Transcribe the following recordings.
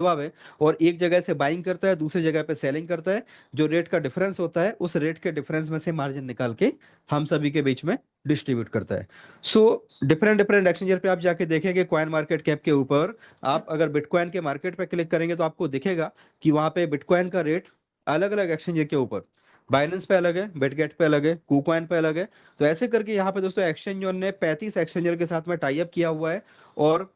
जवाब है, और एक जगह से बाइंग करता है, दूसरी जगह पे सेलिंग करता है। जो रेट का डिफरेंस होता है, उस रेट के डिफरेंस में से मार्जिन निकाल के हम सभी के बीच में डिस्ट्रीब्यूट करता है। सो डिफरेंट डिफरेंट एक्सचेंजर पे आप जाके देखेंगे, कॉइन मार्केट कैप के ऊपर आप अगर बिटकॉइन के मार्केट पे क्लिक करेंगे तो आपको दिखेगा कि वहां पे बिटकॉइन का रेट अलग अलग एक्सचेंजर के ऊपर, बाइनेंस पे अलग है, बिटगेट पे अलग है, कूकॉइन पे अलग है। तो ऐसे करके यहाँ पे दोस्तों एक्सचेंजर ने 35 एक्सचेंजर के साथ में टाई अप किया हुआ है। और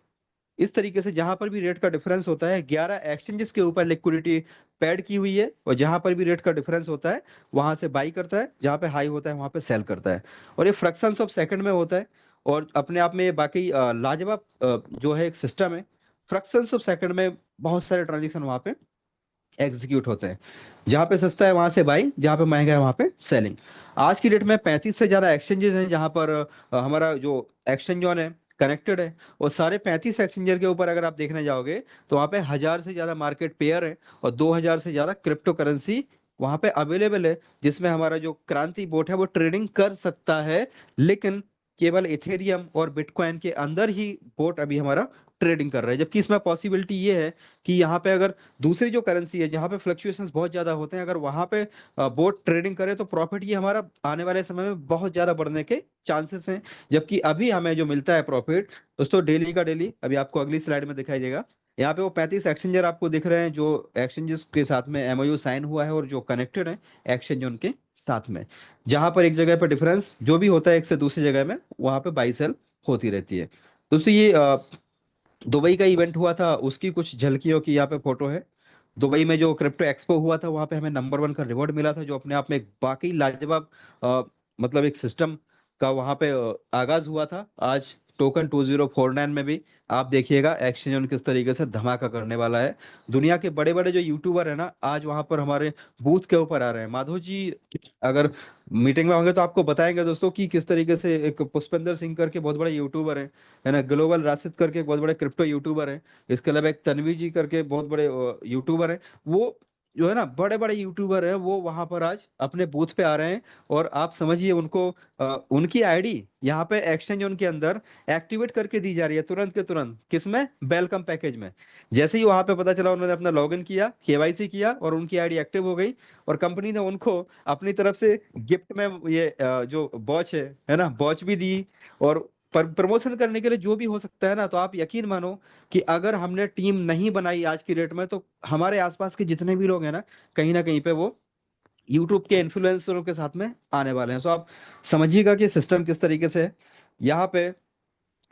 इस तरीके से जहां पर भी रेट का डिफरेंस होता है, 11 एक्सचेंजेस के ऊपर लिक्विडिटी पैड की हुई है, और जहां पर भी रेट का डिफरेंस होता है वहां से बाई करता है, जहां पे हाई होता है वहां पे सेल करता है। और ये फ्रैक्शंस ऑफ सेकंड में होता है। और अपने आप में ये बाकी लाजवाब जो है एक सिस्टम है। फ्रैक्शंस ऑफ सेकंड में बहुत सारे ट्रांजेक्शन वहां पे एग्जीक्यूट होते हैं। जहां पे सस्ता है वहां से बाई, जहां पे महंगा है वहां पे सेलिंग। आज की डेट में 35 से ज्यादा एक्सचेंजेस हैं जहां पर हमारा जो एक्सचेंज ऑन है कनेक्टेड है। और सारे 35 एक्सचेंजर के ऊपर अगर आप देखने जाओगे तो वहां पे 1000 से ज्यादा मार्केट पेयर है, और 2000 से ज्यादा क्रिप्टो करेंसी वहां पे अवेलेबल है, जिसमें हमारा जो क्रांति बोट है वो ट्रेडिंग कर सकता है। लेकिन केवल इथेरियम और बिटकॉइन के अंदर ही बोट अभी हमारा ट्रेडिंग कर रहा है। जबकि इसमें पॉसिबिलिटी ये है कि यहाँ पे अगर दूसरी जो करेंसी है जहाँ पे फ्लक्चुएशंस बहुत ज्यादा होते हैं, अगर वहां पे बोट ट्रेडिंग करे तो प्रॉफिट ये हमारा आने वाले समय में बहुत ज्यादा बढ़ने के चांसेस हैं। जबकि अभी हमें जो मिलता है प्रॉफिट दोस्तों, डेली का डेली, अभी आपको अगली स्लाइड में दिखाई देगा। यहाँ पे वो 35 एक्सचेंजर आपको दिख रहे हैं जो एक्सचेंजेस के साथ में एमओयू साइन हुआ है और जो कनेक्टेड है एक्सचेंज उनके साथ में। जहां पर एक जगह पर डिफरेंस जो भी होता है एक से दूसरी जगह में, वहां पे बाई सेल होती रहती है। दोस्तों ये दुबई का इवेंट हुआ था, उसकी कुछ झलकियों की यहाँ पे फोटो है। दुबई में जो क्रिप्टो एक्सपो हुआ था वहां पे हमें नंबर 1 का रिवॉर्ड मिला था, जो अपने आप में एक बाकी लाजवाब मतलब एक सिस्टम का वहां पे आगाज हुआ था। आज टोकन 2049 में भी आप देखिएगा एक्सचेंज किस तरीके से धमाका करने वाला है। दुनिया के बड़े बड़े जो यूट्यूबर है ना, आज वहां पर हमारे बूथ के ऊपर आ रहे हैं। माधव जी अगर मीटिंग में होंगे तो आपको बताएंगे दोस्तों कि किस तरीके से एक पुष्पेंद्र सिंह करके बहुत बड़े यूट्यूबर है ना, ग्लोबल राशिद करके एक बहुत बड़े क्रिप्टो यूट्यूबर हैं। इसके अलावा एक तन्वी जी करके बहुत बड़े यूट्यूबर हैं। वो जो है ना बड़े बड़े यूट्यूबर हैं, वो वहां पर आज अपने बूथ पे आ रहे हैं। और आप समझिए उनको उनकी आईडी यहाँ पे एक्सचेंज उनके अंदर एक्टिवेट करके दी जा रही है तुरंत के तुरंत। किसमें? वेलकम पैकेज में। जैसे ही वहां पे पता चला, उन्होंने अपना लॉगिन किया, केवाईसी किया, और उनकी आईडी एक्टिव हो गई। और कंपनी ने उनको अपनी तरफ से गिफ्ट में ये जो वॉच है ना, वॉच भी दी। और प्रमोशन करने के लिए जो भी हो सकता है ना, तो आप यकीन मानो कि अगर हमने टीम नहीं बनाई आज की डेट में, तो हमारे आसपास के जितने भी लोग हैं ना कहीं पे वो यूट्यूब के इन्फ्लुएंसरों के साथ में आने वाले हैं। सो आप समझिएगा कि सिस्टम किस तरीके से है। यहाँ पे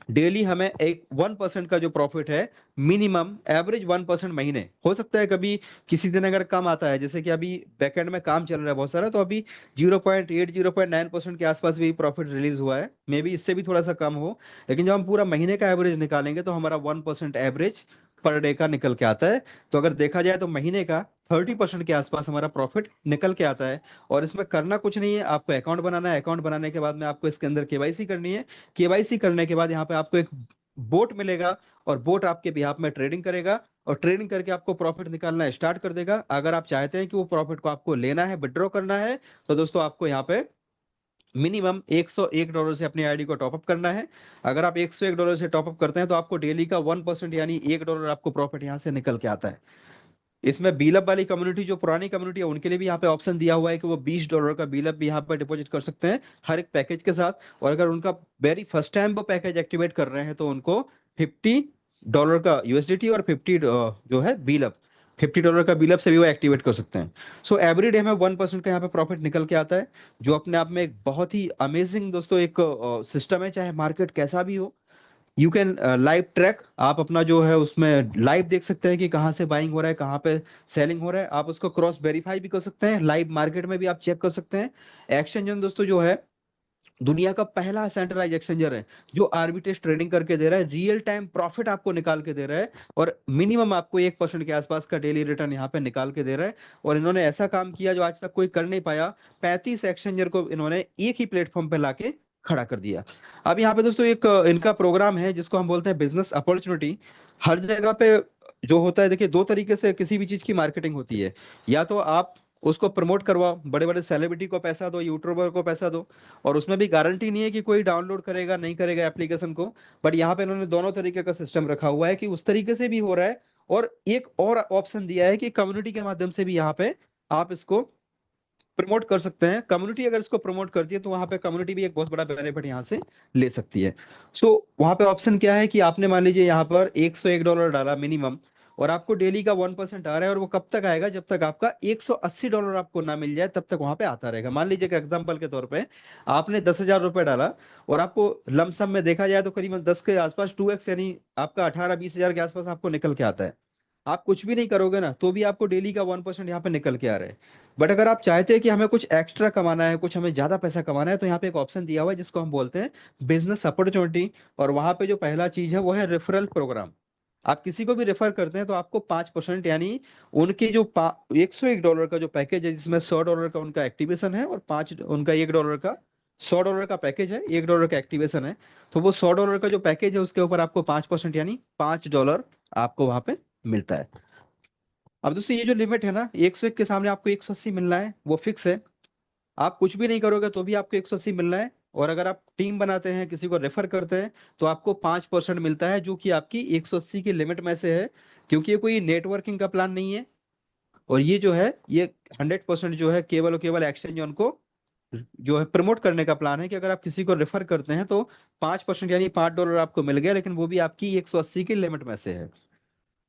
डेली हमें एक 1% का जो प्रॉफिट है, मिनिमम एवरेज 1% महीने, हो सकता है कभी किसी दिन अगर कम आता है, जैसे कि अभी बैकएंड में काम चल रहा है बहुत सारा, तो अभी 0.8 0.9% के आसपास भी प्रॉफिट रिलीज हुआ है। मे बी इससे भी थोड़ा सा कम हो। लेकिन जब हम पूरा महीने का एवरेज निकालेंगे तो हमारा 1% एवरेज पर डे का निकल के आता है। तो अगर देखा जाए तो महीने का 30% के आसपास हमारा प्रॉफिट निकल के आता है। और इसमें करना कुछ नहीं है, आपको अकाउंट बनाना है। अकाउंट बनाने के बाद में आपको इसके अंदर केवाईसी करनी है। केवाईसी करने के बाद यहाँ पे आपको एक बोट मिलेगा, और बोट आपके बिहाफ में ट्रेडिंग करेगा, और ट्रेडिंग करके आपको प्रॉफिट निकालना स्टार्ट कर देगा। अगर आप चाहते हैं कि वो प्रॉफिट को आपको लेना है, विड्रॉ करना है, तो दोस्तों आपको यहाँ पे मिनिमम $101 से अपनी आईडी को टॉपअप करना है। अगर आप $101 से टॉपअप करते हैं तो आपको डेली का 1% यानी $1 आपको प्रॉफिट यहाँ से निकल के आता है। इसमें बीलअप वाली कम्युनिटी, जो पुरानी कम्युनिटी है, उनके लिए भी यहाँ पे ऑप्शन दिया हुआ है कि वो $20 का बीलअप भी यहाँ पे डिपॉजिट कर सकते हैं हर एक पैकेज के साथ। और अगर उनका वेरी फर्स्ट टाइम वो पैकेज एक्टिवेट कर रहे हैं तो उनको $50 का यूएसडीटी और 50 जो है बीलअप, $50 का बीलअप से भी वो एक्टिवेट कर सकते हैं। सो एवरी डे हमें 1% का यहाँ पे प्रॉफिट निकल के आता है, जो अपने आप में एक बहुत ही अमेजिंग दोस्तों एक सिस्टम है। चाहे मार्केट कैसा भी हो, यू कैन लाइव ट्रैक, आप अपना जो है उसमें लाइव देख सकते हैं कि कहाँ से बाइंग हो रहा है, कहाँ पे सेलिंग हो रहा है। आप उसको क्रॉस वेरीफाई भी कर सकते हैं, लाइव मार्केट में भी आप चेक कर सकते हैं। एक्सचेंज दोस्तों जो है दुनिया का पहला सेंट्रलाइज एक्सचेंजर है जो आर्बिट्रेज ट्रेडिंग करके दे रहा है, रियल टाइम प्रॉफिट आपको निकाल के दे रहा है। और मिनिमम आपको 1% के आसपास का डेली रिटर्न यहाँ पे निकाल के दे रहा है। और इन्होंने ऐसा काम किया जो आज तक कोई कर नहीं पाया। 35 एक्सचेंजर को इन्होंने एक ही प्लेटफॉर्म पे लाके खड़ा कर दिया। अब यहाँ पे दोस्तों एक इनका प्रोग्राम है जिसको हम बोलते हैं बिजनेस अपॉर्चुनिटी। हर जगह पे जो होता है, देखिए दो तरीके से किसी भी चीज की मार्केटिंग होती है। या तो आप उसको प्रमोट करवाओ, बड़े बड़े सेलिब्रिटी को पैसा दो, यूट्यूबर को पैसा दो, और उसमें भी गारंटी नहीं है कि कोई डाउनलोड करेगा नहीं करेगा एप्लीकेशन को। बट यहाँ पे इन्होंने दोनों तरीके का सिस्टम रखा हुआ है कि उस तरीके से भी हो रहा है, और एक और ऑप्शन दिया है कि कम्युनिटी के माध्यम से भी यहाँ पे आप इसको प्रमोट कर सकते हैं। कम्युनिटी अगर इसको प्रमोट करती है तो वहां पे कम्युनिटी भी एक बहुत बड़ा बेनिफिट यहाँ से ले सकती है। सो वहां पे ऑप्शन क्या है कि आपने मान लीजिए यहाँ पर $101 डाला मिनिमम, और आपको डेली का 1% आ रहा है, और वो कब तक आएगा, जब तक आपका $180 आपको ना मिल जाए तब तक वहां पे आता रहेगा। मान लीजिए कि एग्जाम्पल के तौर पे आपने ₹10,000 डाला, और आपको लमसम में देखा जाए तो करीबन 10 के आसपास 2x यानी आपका 18-20 हजार के आसपास आपको निकल के आता है। आप कुछ भी नहीं करोगे ना तो भी आपको डेली का 1% यहाँ पे निकल के आ रहा है। बट अगर आप चाहते हैं कि हमें कुछ एक्स्ट्रा कमाना है, कुछ हमें ज्यादा पैसा कमाना है, तो यहाँ पे एक ऑप्शन दिया हुआ है जिसको हम बोलते हैं बिजनेस अपॉर्चुनिटी। और वहां पे जो पहला चीज है वो है रेफरल प्रोग्राम। आप किसी को भी रेफर करते हैं तो आपको 5% यानी उनके जो $101 का जो पैकेज है, जिसमें $100 का उनका एक्टिवेशन है, और पांच उनका $1 का, $100 का पैकेज है, $1 का एक्टिवेशन है, तो वो $100 का जो पैकेज है उसके ऊपर आपको 5% यानी $5 आपको वहां पे मिलता है। अब दोस्तों ये जो लिमिट है ना, 101 के सामने आपको 180 मिलना है, वो फिक्स है। आप कुछ भी नहीं करोगे तो भी आपको 180 मिलना है, और अगर आप टीम बनाते हैं, किसी को रेफर करते हैं, तो आपको 5% मिलता है, जो कि आपकी 180 की लिमिट में से है। क्योंकि ये कोई नेटवर्किंग का प्लान नहीं है, और ये जो है ये 100% जो है केवल और केवल एक्सचेंज ऑन को जो है प्रमोट करने का प्लान है, कि अगर आप किसी को रेफर करते हैं तो 5% यानी $5 आपको मिल गया, लेकिन वो भी आपकी 180 की लिमिट में से है।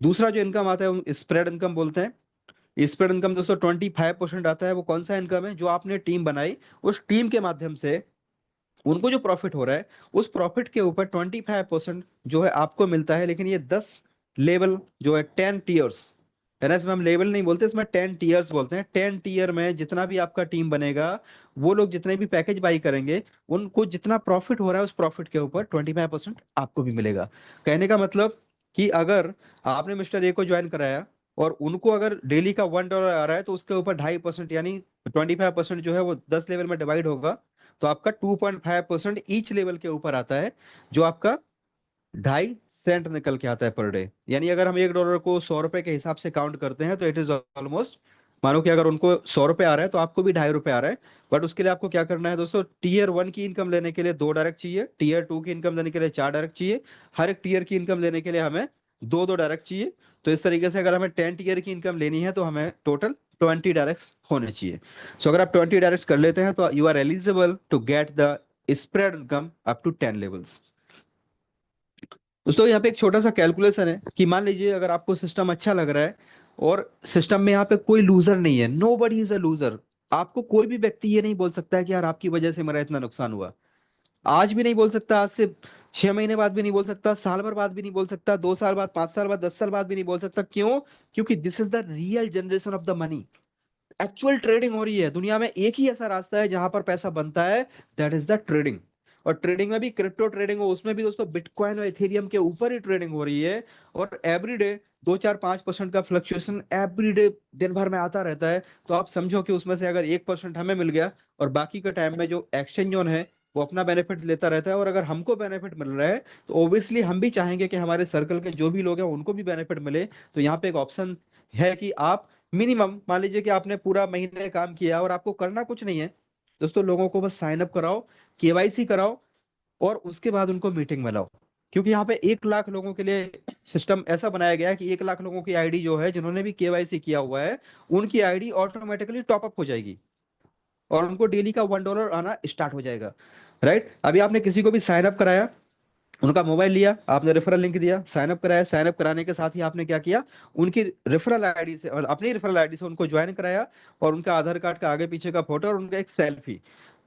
दूसरा जो इनकम आता है स्प्रेड इनकम बोलते हैं। स्प्रेड इनकम दोस्तों 25% आता है। वो कौन सा इनकम है, जो आपने टीम बनाई, उस टीम के माध्यम से उनको जो प्रॉफिट हो रहा है, उस प्रॉफिट के ऊपर 25% जो है आपको मिलता है। लेकिन ये 10 लेवल जो है 10 टीयर्स है ना, इसमें हम लेवल नहीं बोलते, इसमें 10 टीयर्स बोलते हैं। 10 टीयर में जितना भी आपका टीम बनेगा, वो लोग जितने भी पैकेज बाई करेंगे, उनको जितना प्रॉफिट हो रहा है उस प्रॉफिट के ऊपर 25% आपको भी मिलेगा। कहने का मतलब कि अगर आपने मिस्टर ए को ज्वाइन कराया, और उनको अगर डेली का $1 आ रहा है, तो उसके ऊपर 2.5% यानी 25% जो है वो 10 लेवल में डिवाइड होगा, तो आपका 2.5% ईच लेवल के ऊपर आता है, जो आपका 2.5 सेंट निकल के आता है पर डे। यानी अगर हम $1 को ₹100 के हिसाब से काउंट करते हैं तो इट इज ऑलमोस्ट, मानो कि अगर उनको ₹100 आ रहा है तो आपको भी ₹2.5 आ रहा है। बट उसके लिए आपको क्या करना है दोस्तों, टीयर 1 की इनकम लेने के लिए 2 डायरेक्ट चाहिए, टीयर 2 की इनकम लेने के लिए 4 डायरेक्ट चाहिए, हर एक टीयर की इनकम लेने के लिए हमें दो दो डायरेक्ट चाहिए। तो इस तरीके से अगर हमें 10 टीयर की इनकम लेनी है तो हमें टोटल 20 डायरेक्ट होने चाहिए। सो अगर आप 20 डायरेक्ट कर लेते हैं तो you are eligible to get the spread income up to 10 levels. दोस्तों यहाँ पे एक छोटा सा कैलकुलेशन है कि मान लीजिए अगर आपको सिस्टम अच्छा लग रहा है, और सिस्टम में यहाँ पे कोई लूजर नहीं है, nobody is a loser. आपको कोई भी व्यक्ति ये नहीं बोल सकता है कि यार आपकी वजह से मेरा इतना नुकसान हुआ। आज भी नहीं बोल सकता, आज से 6 महीने बाद भी नहीं बोल सकता, साल भर बाद भी नहीं बोल सकता, 2 साल बाद, 5 साल बाद, 10 साल बाद भी नहीं बोल सकता। क्यों? क्योंकि this is the real generation of the money. Actual trading हो रही है दुनिया में, एक ही ऐसा रास्ता है जहां पर पैसा बनता है, दैट इज द ट्रेडिंग। और ट्रेडिंग में भी क्रिप्टो ट्रेडिंग हो, उसमें भी दोस्तों बिटकॉइन और इथेरियम के ऊपर ही ट्रेडिंग हो रही है। और एवरी डे 2-4-5% का फ्लक्चुएशन एवरी डे दिन भर में आता रहता है। तो आप समझो कि उसमें से अगर 1% हमें मिल गया, और बाकी के टाइम में जो एक्सचेंज ऑन है वो अपना बेनिफिट लेता रहता है, और अगर हमको बेनिफिट मिल रहा है तो ऑब्वियसली हम भी चाहेंगे कि हमारे सर्कल के जो भी लोग हैं उनको भी बेनिफिट मिले। तो यहाँ पे एक ऑप्शन है कि आप मिनिमम, मान लीजिए कि आपने पूरा महीने काम किया और आपको करना कुछ नहीं है दोस्तों, लोगों को बस साइन अप कराओ, केवाईसी कराओ, और उसके बाद उनको मीटिंग में लाओ। क्योंकि यहाँ पे 1 लाख लोगों के लिए सिस्टम ऐसा बनाया गया है कि 1 लाख लोगों की आईडी जो है, जिन्होंने भी केवाईसी किया हुआ है, उनकी आईडी ऑटोमेटिकली टॉपअप हो जाएगी, और उनको डेली का $1 आना स्टार्ट हो जाएगा। राइट? अभी आपने किसी को भी साइन अप कराया, उनका मोबाइल लिया, आपने रेफरल लिंक दिया, साइन अप कराया, साइन अप कराने के साथ ही आपने क्या किया, उनकी रेफरल आईडी से, मतलब अपनी रेफरल आईडी से उनको ज्वाइन कराया, और उनका आधार कार्ड का आगे पीछे का फोटो और उनका एक सेल्फी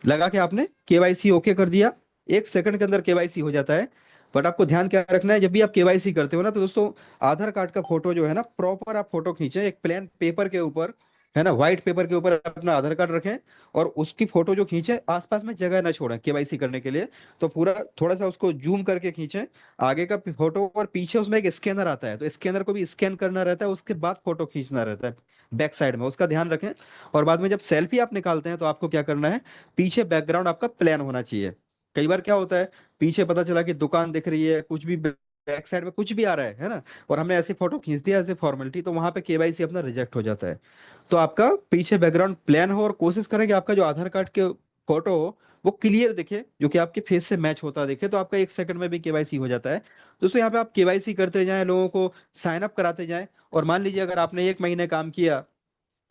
लगा के आपने केवाईसी ओके कर दिया। 1 सेकंड के अंदर केवाईसी हो जाता है। बट आपको ध्यान क्या रखना है, जब भी आप केवाईसी करते हो ना, तो दोस्तों आधार कार्ड का फोटो जो है ना, प्रॉपर आप फोटो खींचे एक प्लेन पेपर के ऊपर, है ना, व्हाइट पेपर के ऊपर अपना आधार कार्ड रखें, और उसकी फोटो जो खींचे आसपास में जगह ना छोड़ें केवाईसी करने के लिए। तो पूरा थोड़ा सा उसको जूम करके खींचे आगे का फोटो, और पीछे उसमें एक स्कैनर आता है, तो स्कैनर को भी स्कैन करना रहता है, उसके बाद फोटो खींचना रहता है बैक साइड में, उसका ध्यान रखें। और बाद में जब सेल्फी आप निकालते हैं तो आपको क्या करना है, पीछे बैकग्राउंड आपका प्लान होना चाहिए। कई बार क्या होता है, पीछे पता चला कि दुकान दिख रही है, कुछ भी बैक साइड में कुछ भी आ रहा है ना, और हमने ऐसे फोटो खींच दिया एज ए फॉर्मेलिटी, तो वहां पे केवाईसी अपना रिजेक्ट हो जाता है। तो आपका पीछे बैकग्राउंड प्लान हो, और कोशिश करें कि आपका जो आधार कार्ड के फोटो हो वो क्लियर दिखे, जो कि आपके फेस से मैच होता दिखे, तो आपका 1 सेकंड में भी केवाईसी हो जाता है। दोस्तों यहाँ पे आप केवाईसी करते जाएं, लोगों को साइन अप कराते जाएं, और मान लीजिए अगर आपने 1 महीने काम किया,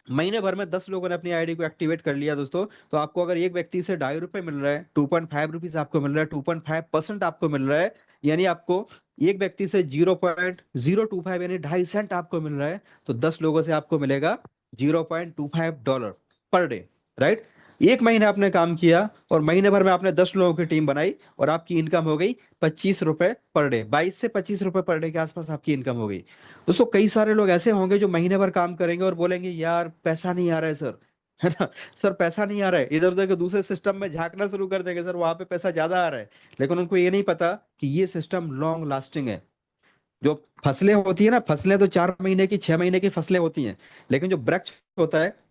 महीने भर में 10 लोगों ने अपनी आईडी को एक्टिवेट कर लिया दोस्तों, तो आपको अगर एक व्यक्ति से ₹2.5 मिल रहा है, 2.5 रुपीज आपको मिल रहा है, 2.5% आपको मिल रहा है, यानी आपको एक व्यक्ति से 0.025 यानी 2.5 सेंट आपको मिल रहा है, तो 10 लोगों से आपको मिलेगा $0.25 पर डे, राइट। 1 महीने आपने काम किया और महीने भर में आपने 10 लोगों की टीम बनाई और आपकी इनकम हो गई ₹25 पर डे, 22 से ₹25 पर डे के आसपास आपकी इनकम हो गई। दोस्तों कई सारे लोग ऐसे होंगे जो महीने भर काम करेंगे और बोलेंगे यार पैसा नहीं आ रहा है सर, है ना, सर पैसा नहीं आ रहा है, इधर उधर के दूसरे सिस्टम में झांकना शुरू कर देंगे, सर वहां पे पैसा ज्यादा आ रहा है। लेकिन उनको ये नहीं पता कि ये सिस्टम लॉन्ग लास्टिंग है। जो फसलें होती है ना, फसलें तो 4 महीने की 6 महीने की फसलें होती हैं, लेकिन जो वृक्ष होता है,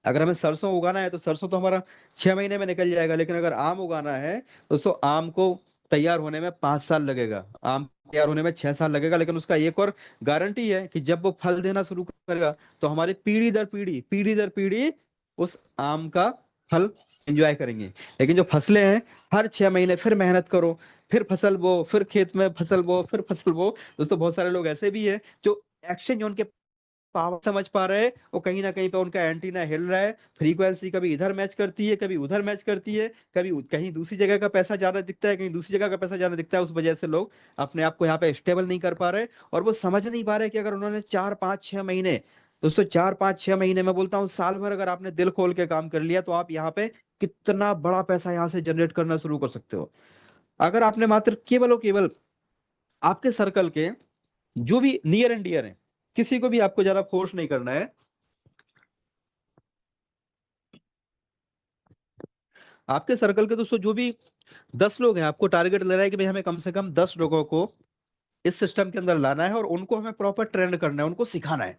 अगर हमें सरसों उगाना है तो सरसों तो हमारा 6 महीने में निकल जाएगा, लेकिन अगर आम उगाना है दोस्तों, आम को तैयार होने में 5 साल लगेगा, आम तैयार होने में 6 साल लगेगा। लेकिन उसका एक और गारंटी है कि जब वो फल देना शुरू करेगा तो हमारी पीढ़ी दर पीढ़ी उस आम का फल एंजॉय करेंगे। लेकिन जो फसलें हैं, हर 6 महीने फिर मेहनत करो, फिर फसल बो, फिर खेत में फसल बो, फिर फसल बो। दोस्तों बहुत सारे लोग ऐसे भी हैं जो एक्सचेंज उनके पावर समझ पा रहे हैं, वो कहीं ना कहीं पे उनका एंटीना हिल रहा है, फ्रीक्वेंसी कभी इधर मैच करती है, कभी उधर मैच करती है, कभी कहीं दूसरी जगह का पैसा ज्यादा दिखता है, कहीं दूसरी जगह का पैसा ज्यादा दिखता है। उस वजह से लोग अपने आप को यहाँ पे स्टेबल नहीं कर पा रहे, और वो समझ नहीं पा रहे कि अगर उन्होंने 4 5 6 महीने, दोस्तों 4 5 6 महीने में बोलता हूँ साल भर अगर आपने दिल खोल के काम कर लिया, तो आप यहाँ पे कितना बड़ा पैसा यहाँ से जनरेट करना शुरू कर सकते हो। अगर आपने मात्र केवल और केवल आपके सर्कल के जो भी नियर एंड डियर है, किसी को भी आपको ज्यादा फोर्स नहीं करना है, आपके सर्कल के दोस्तों जो भी 10 लोग हैं, आपको टारगेट ले रहा है कि भाई हमें कम से कम 10 लोगों को इस सिस्टम के अंदर लाना है और उनको हमें प्रॉपर ट्रेंड करना है, उनको सिखाना है।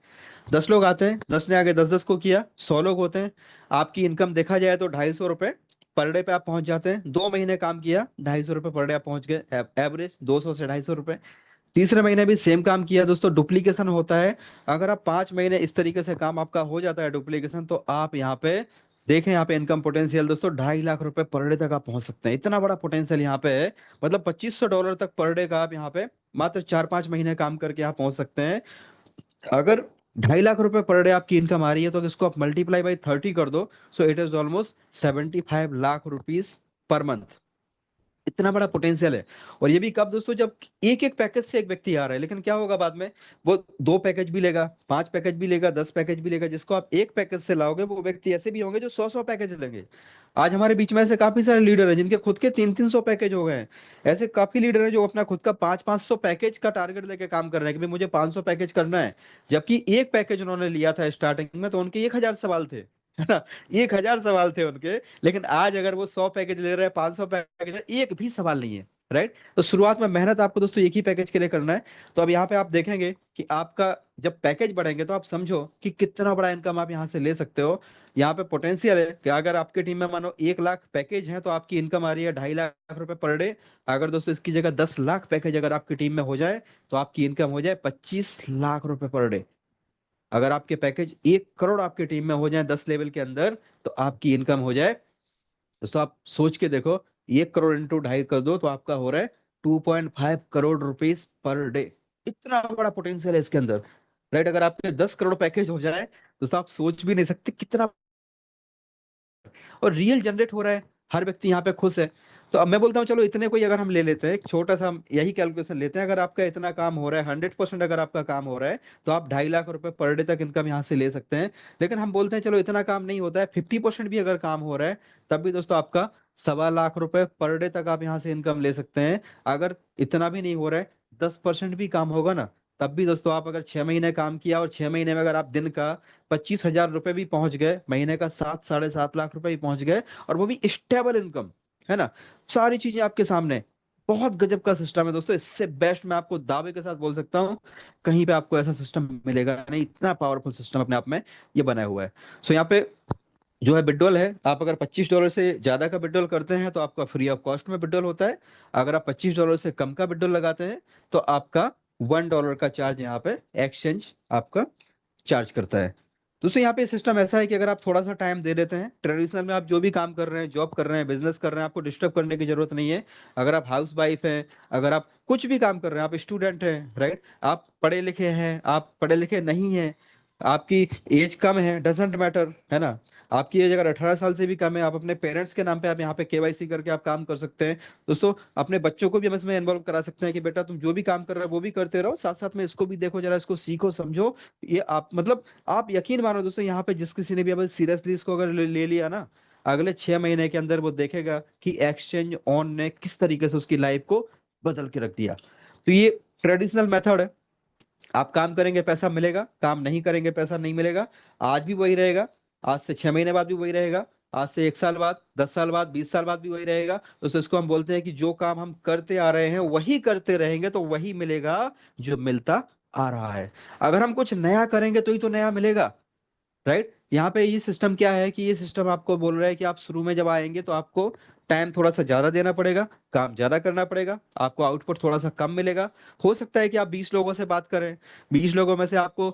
10 लोग आते हैं, 10 ने आगे 10 10 को किया, 100 लोग होते हैं, आपकी इनकम देखा जाए तो ₹250 पर डे पे आप पहुंच जाते हैं। 2 महीने काम किया, ₹250 पर डे आप पहुंच गए, एवरेज 200 से ₹250। तीसरे महीने भी सेम काम किया दोस्तों, डुप्लीकेशन होता है। अगर आप 5 महीने इस तरीके से काम आपका हो जाता है डुप्लीकेशन, तो आप यहाँ पे देखें, यहाँ पे इनकम पोटेंशियल दोस्तों ₹2.5 लाख पर डे तक आप पहुंच सकते हैं। इतना बड़ा पोटेंशियल यहाँ पे है, मतलब $2500 तक पर डे का आप यहाँ पे मात्र 4 5 महीने काम करके आप पहुंच सकते हैं। अगर ₹2.5 लाख पर डे आपकी इनकम आ रही है, तो इसको आप मल्टीप्लाई बाई 30 कर दो, so it is almost ₹75 lakh per month. इतना बड़ा पोटेंशियल है। और ये भी कब दोस्तों, जब एक एक पैकेज से एक व्यक्ति आ रहा है। लेकिन क्या होगा बाद में, वो 2 पैकेज भी लेगा, 5 पैकेज भी लेगा, 10 पैकेज भी लेगा। जिसको आप एक पैकेज से लाओगे, वो व्यक्ति ऐसे भी होंगे जो 100 100 पैकेज लेंगे। आज हमारे बीच में ऐसे काफी सारे लीडर हैं जिनके खुद के 300 300 पैकेज हो गए हैं। ऐसे काफी लीडर हैं जो अपना खुद का 500 500 पैकेज का टारगेट लेके काम कर रहे हैं कि भाई मुझे 500 पैकेज करना है। जबकि एक पैकेज उन्होंने लिया था स्टार्टिंग में, तो उनके 1000 सवाल थे, है ना, 1000 सवाल थे उनके। लेकिन आज अगर वो 100 पैकेज ले रहे हैं, 500 पैकेज है, एक भी सवाल नहीं है, राइट। तो शुरुआत में मेहनत आपको दोस्तों एक ही पैकेज के लिए करना है। तो अब यहाँ पे आप देखेंगे कि आपका जब पैकेज बढ़ेंगे, तो आप समझो कि कितना बड़ा इनकम आप यहाँ से ले सकते हो। यहाँ पे पोटेंशियल है कि अगर आपकी टीम में मानो 1 लाख पैकेज है, तो आपकी इनकम आ रही है ₹2.5 लाख पर डे। अगर दोस्तों इसकी जगह 10 लाख पैकेज अगर आपकी टीम में हो जाए, तो आपकी इनकम हो जाए ₹25 लाख पर डे। अगर आपके पैकेज 1 करोड़ आपकी टीम में हो जाए 10 लेवल के अंदर, तो आपकी इनकम हो जाए, दोस्तों आप सोच के देखो, 1 करोड़ इंटू 2.5 कर दो, तो आपका हो रहा है ₹2.5 करोड़ पर डे। इतना बड़ा पोटेंशियल है इसके अंदर, राइट। अगर आपके 10 करोड़ पैकेज हो जाए, दोस्तों आप सोच भी नहीं सकते कितना, और रियल जनरेट हो रहा है, हर व्यक्ति यहाँ पे खुश है। तो अब मैं बोलता हूँ चलो इतने कोई अगर हम ले लेते हैं, एक छोटा सा हम यही कैलकुलेशन लेते हैं, अगर आपका इतना काम हो रहा है, 100% अगर आपका काम हो रहा है, तो आप ₹2.5 लाख पर डे तक इनकम यहाँ से ले सकते हैं। लेकिन हम बोलते हैं चलो इतना काम नहीं होता है, 50% भी अगर काम हो रहा है, तब भी दोस्तों आपका ₹1.25 लाख पर डे तक आप यहाँ से इनकम ले सकते हैं। अगर इतना भी नहीं हो रहा है, 10% भी काम होगा ना, तब भी दोस्तों आप अगर 6 महीने काम किया और 6 महीने में अगर आप दिन का ₹25,000 भी पहुंच गए, महीने का 7 साढ़े 7 लाख भी पहुंच गए, और वो भी स्टेबल इनकम, है ना, सारी चीजें आपके सामने। बहुत गजब का सिस्टम है दोस्तों, इससे बेस्ट मैं आपको दावे के साथ बोल सकता हूँ, कहीं पे आपको ऐसा सिस्टम मिलेगा नहीं। इतना पावरफुल सिस्टम अपने आप में ये बनाया हुआ है। सो यहाँ पे जो है विड्रॉल है, आप अगर $25 से ज्यादा का विड्रॉल करते हैं, तो आपका फ्री ऑफ कॉस्ट में विड्रॉल होता है। अगर आप $25 से कम का विड्रॉल लगाते हैं, तो आपका $1 का चार्ज यहाँ पे एक्सचेंज आपका चार्ज करता है। दोस्तों यहाँ पे सिस्टम ऐसा है कि अगर आप थोड़ा सा टाइम दे देते हैं, ट्रेडिशनल में आप जो भी काम कर रहे हैं, जॉब कर रहे हैं, बिजनेस कर रहे हैं, आपको डिस्टर्ब करने की जरूरत नहीं है। अगर आप हाउस वाइफ हैं, अगर आप कुछ भी काम कर रहे हैं, आप स्टूडेंट हैं, राइट, आप पढ़े लिखे हैं, आप पढ़े लिखे नहीं हैं, आपकी एज कम है, डजेंट मैटर, है ना। आपकी एज अगर 18 साल से भी कम है, आप अपने पेरेंट्स के नाम पे आप यहाँ पे केवाईसी करके आप काम कर सकते हैं। दोस्तों अपने बच्चों को भी हम इसमें इन्वॉल्व करा सकते हैं कि बेटा तुम जो भी काम कर रहे हो वो भी करते रहो, साथ साथ में इसको भी देखो, जरा इसको सीखो समझो। ये आप मतलब आप यकीन मानो दोस्तों, यहाँ पे जिस किसी ने भी अगर सीरियसली इसको अगर ले लिया ना, अगले 6 महीने के अंदर वो देखेगा कि एक्सचेंज ऑन ने किस तरीके से उसकी लाइफ को बदल के रख दिया। तो ये ट्रेडिशनल मेथड है। आप काम करेंगे पैसा मिलेगा, काम नहीं करेंगे पैसा नहीं मिलेगा। आज भी वही रहेगा, आज से 6 महीने बाद भी वही रहेगा, आज से 1 साल बाद, 10 साल बाद, 20 साल बाद भी वही रहेगा। तो इसको हम बोलते हैं कि जो काम हम करते आ रहे हैं वही करते रहेंगे तो वही मिलेगा जो मिलता आ रहा है। अगर हम कुछ नया करेंगे तो ही तो नया मिलेगा, राइट। यहाँ पे ये सिस्टम क्या है कि ये सिस्टम आपको बोल रहा है कि आप शुरू में जब आएंगे तो आपको टाइम थोड़ा सा ज्यादा देना पड़ेगा, काम ज्यादा करना पड़ेगा, आपको आउटपुट थोड़ा सा कम मिलेगा। हो सकता है कि आप 20 लोगों से बात करें, 20 लोगों में से आपको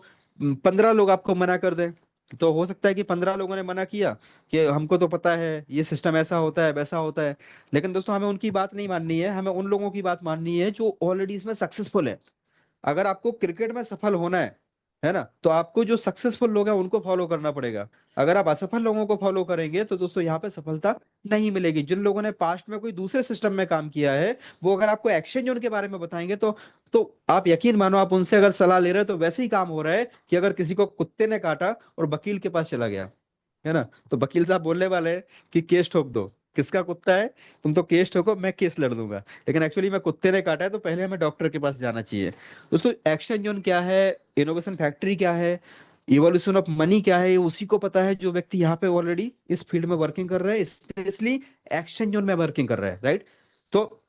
15 लोग आपको मना कर दें। तो हो सकता है कि 15 लोगों ने मना किया कि हमको तो पता है ये सिस्टम ऐसा होता है वैसा होता है। लेकिन दोस्तों हमें उनकी बात नहीं माननी है, हमें उन लोगों की बात माननी है जो ऑलरेडी इसमें सक्सेसफुल है। अगर आपको क्रिकेट में सफल होना है ना, तो आपको जो सक्सेसफुल लोग हैं उनको फॉलो करना पड़ेगा। अगर आप असफल लोगों को फॉलो करेंगे तो दोस्तों यहाँ पे सफलता नहीं मिलेगी। जिन लोगों ने पास्ट में कोई दूसरे सिस्टम में काम किया है, वो अगर आपको एक्सचेंज उनके बारे में बताएंगे तो आप यकीन मानो, आप उनसे अगर सलाह ले रहे हो तो वैसे ही काम हो रहा है कि अगर किसी को कुत्ते ने काटा और वकील के पास चला गया, है ना, तो वकील साहब बोलने वाले हैं कि केस ठोक दो, किसका कुत्ता है, तुम तो केस ठोको, मैं केस लड़ दूंगा। लेकिन एक्चुअली मैं कुत्ते ने काटा है तो पहले हमें डॉक्टर के पास जाना चाहिए। दोस्तों एक्शन जोन क्या है, इनोवेशन फैक्ट्री क्या है, इवोल्यूशन ऑफ मनी क्या है, ये उसी को पता है जो व्यक्ति यहाँ पे ऑलरेडी इस फील्ड में वर्किंग कर रहा है, स्पेशली एक्शन जोन में वर्किंग कर रहा है, राइट। तो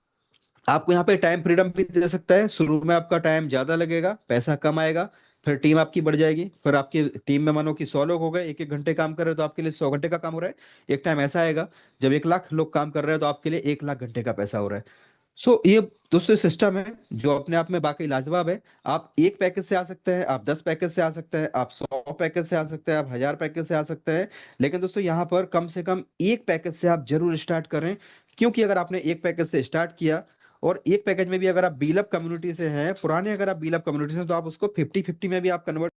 आपको यहाँ पे टाइम फ्रीडम भी दे सकता है। शुरू में आपका टाइम ज्यादा लगेगा, पैसा कम आएगा, फिर टीम आपकी बढ़ जाएगी, फिर आपकी टीम में मानो कि 100 लोग हो गए, 1-1 घंटे काम कर रहे हो तो आपके लिए 100 घंटे का काम हो रहा है। एक टाइम ऐसा आएगा जब 1 लाख लोग काम कर रहे हैं तो आपके लिए 1 लाख घंटे का पैसा हो रहा है। सो ये दोस्तों सिस्टम है जो अपने आप में बाकी लाजवाब है। आप एक पैकेज से आ सकते हैं, आप 10 पैकेज से आ सकते हैं, आप 100 पैकेज से आ सकते हैं, आप 1000 पैकेज से आ सकते हैं। लेकिन दोस्तों यहाँ पर कम से कम एक पैकेज से आप जरूर स्टार्ट करें। क्योंकि अगर आपने एक पैकेज से स्टार्ट किया और एक पैकेज में भी अगर आप बीलअप कम्युनिटी से हैं पुराने, अगर आप बीलअप कम्युनिटी से हैं, तो आप उसको 50-50 में भी आप कन्वर्ट